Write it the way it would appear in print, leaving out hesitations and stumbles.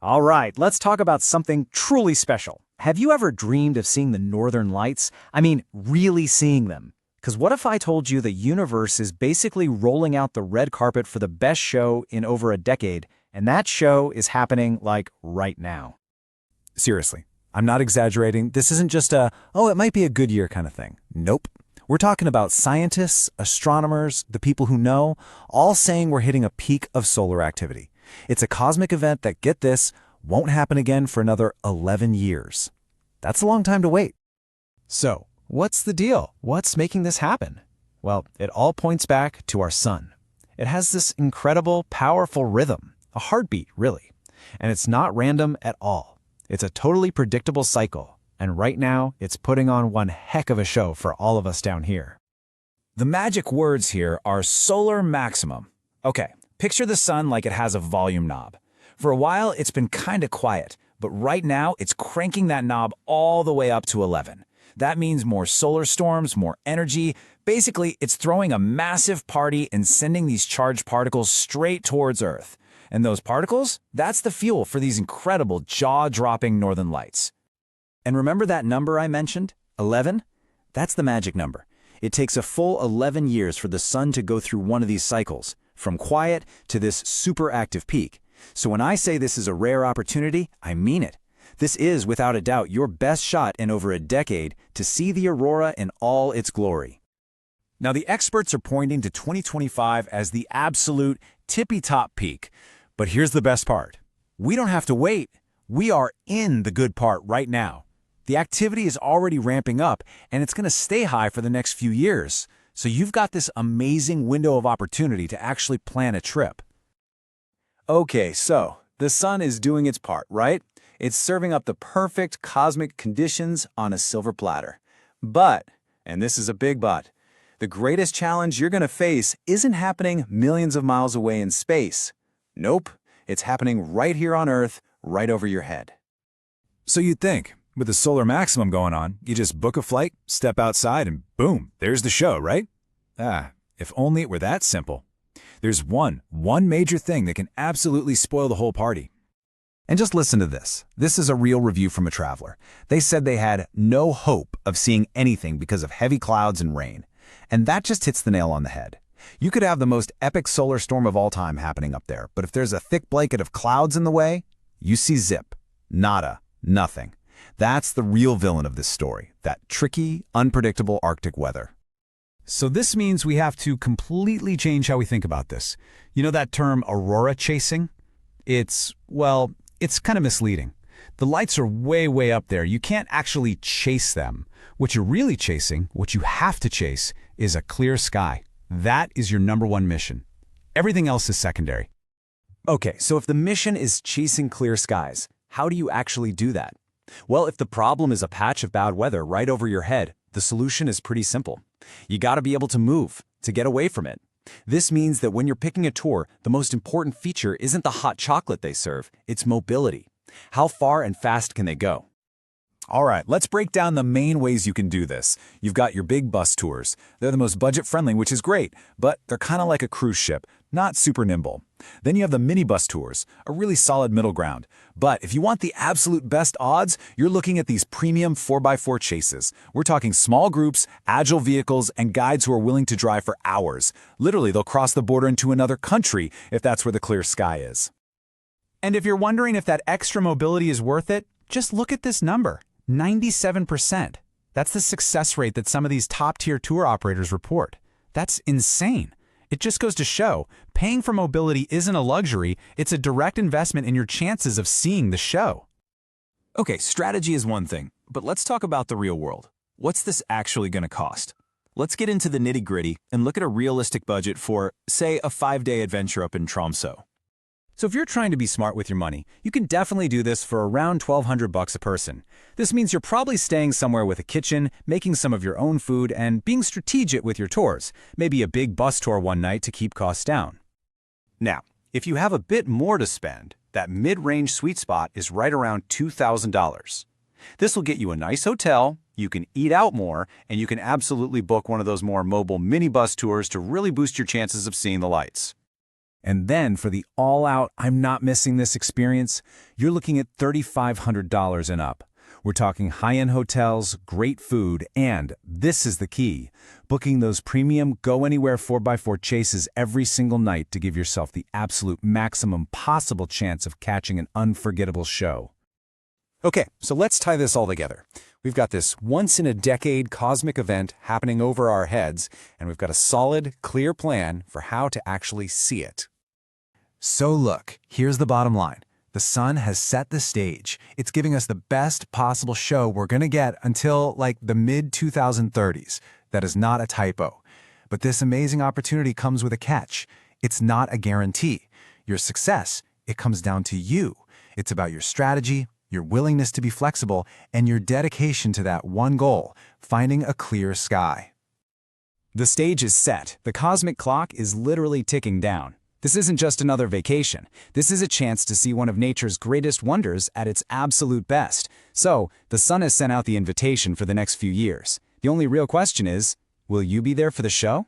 All right, let's talk about something truly special. Have you ever dreamed of seeing the northern lights? I mean, really seeing them. Because what if I told you the universe is basically rolling out the red carpet for the best show in over a decade, and that show is happening, like, right now? Seriously, I'm not exaggerating. This isn't just it might be a good year kind of thing. Nope. We're talking about scientists, astronomers, the people who know, all saying we're hitting a peak of solar activity. It's a cosmic event that, get this, won't happen again for another 11 years. That's a long time to wait. So, what's the deal? What's making this happen? Well, it all points back to our sun. It has this incredible, powerful rhythm, a heartbeat, really. And it's not random at all. It's a totally predictable cycle. And right now, it's putting on one heck of a show for all of us down here. The magic words here are solar maximum. Okay, picture the sun like it has a volume knob. For a while, it's been kind of quiet, but right now, it's cranking that knob all the way up to 11. That means more solar storms, more energy. Basically, it's throwing a massive party and sending these charged particles straight towards Earth. And those particles, that's the fuel for these incredible jaw-dropping northern lights. And remember that number I mentioned, 11? That's the magic number. It takes a full 11 years for the sun to go through one of these cycles, from quiet to this super active peak. So when I say this is a rare opportunity, I mean it. This is, without a doubt, your best shot in over a decade to see the aurora in all its glory. Now, the experts are pointing to 2025 as the absolute tippy-top peak. But here's the best part. We don't have to wait. We are in the good part right now. The activity is already ramping up, and it's going to stay high for the next few years. So you've got this amazing window of opportunity to actually plan a trip. Okay, so the sun is doing its part, right? It's serving up the perfect cosmic conditions on a silver platter. But, and this is a big but, the greatest challenge you're going to face isn't happening millions of miles away in space. Nope, it's happening right here on Earth, right over your head. So you'd think, with the solar maximum going on, you just book a flight, step outside, and boom, there's the show, right? If only it were that simple. There's one major thing that can absolutely spoil the whole party. And just listen to this. This is a real review from a traveler. They said they had no hope of seeing anything because of heavy clouds and rain. And that just hits the nail on the head. You could have the most epic solar storm of all time happening up there, but if there's a thick blanket of clouds in the way, you see zip, nada, nothing. That's the real villain of this story, that tricky, unpredictable Arctic weather. So this means we have to completely change how we think about this. You know that term aurora chasing? It's kind of misleading. The lights are way, way up there. You can't actually chase them. What you're really chasing, what you have to chase, is a clear sky. That is your number one mission. Everything else is secondary. Okay, so if the mission is chasing clear skies, how do you actually do that? Well, if the problem is a patch of bad weather right over your head, the solution is pretty simple. You gotta be able to move, to get away from it. This means that when you're picking a tour, the most important feature isn't the hot chocolate they serve, it's mobility. How far and fast can they go? All right, let's break down the main ways you can do this. You've got your big bus tours. They're the most budget-friendly, which is great, but they're kind of like a cruise ship, not super nimble. Then you have the minibus tours, a really solid middle ground. But if you want the absolute best odds, you're looking at these premium 4x4 chases. We're talking small groups, agile vehicles, and guides who are willing to drive for hours. Literally, they'll cross the border into another country if that's where the clear sky is. And if you're wondering if that extra mobility is worth it, just look at this number. 97%. That's the success rate that some of these top-tier tour operators report. That's insane. It just goes to show, paying for mobility isn't a luxury, it's a direct investment in your chances of seeing the show. Okay, strategy is one thing, but let's talk about the real world. What's this actually going to cost? Let's get into the nitty-gritty and look at a realistic budget for, say, a 5-day adventure up in Tromso. So if you're trying to be smart with your money, you can definitely do this for around $1,200 a person. This means you're probably staying somewhere with a kitchen, making some of your own food, and being strategic with your tours, maybe a big bus tour one night to keep costs down. Now, if you have a bit more to spend, that mid-range sweet spot is right around $2,000. This will get you a nice hotel, you can eat out more, and you can absolutely book one of those more mobile minibus tours to really boost your chances of seeing the lights. And then for the all-out, I'm not missing this experience, you're looking at $3,500 and up. We're talking high-end hotels, great food, and, this is the key, booking those premium go-anywhere 4x4 chases every single night to give yourself the absolute maximum possible chance of catching an unforgettable show. Okay, so let's tie this all together. We've got this once-in-a-decade cosmic event happening over our heads, and we've got a solid, clear plan for how to actually see it. So look, here's the bottom line. The sun has set the stage. It's giving us the best possible show we're going to get until, like, the mid-2030s. That is not a typo. But this amazing opportunity comes with a catch. It's not a guarantee. Your success, it comes down to you. It's about your strategy, your willingness to be flexible, and your dedication to that one goal, finding a clear sky. The stage is set. The cosmic clock is literally ticking down. This isn't just another vacation. This is a chance to see one of nature's greatest wonders at its absolute best. So, the sun has sent out the invitation for the next few years. The only real question is, will you be there for the show?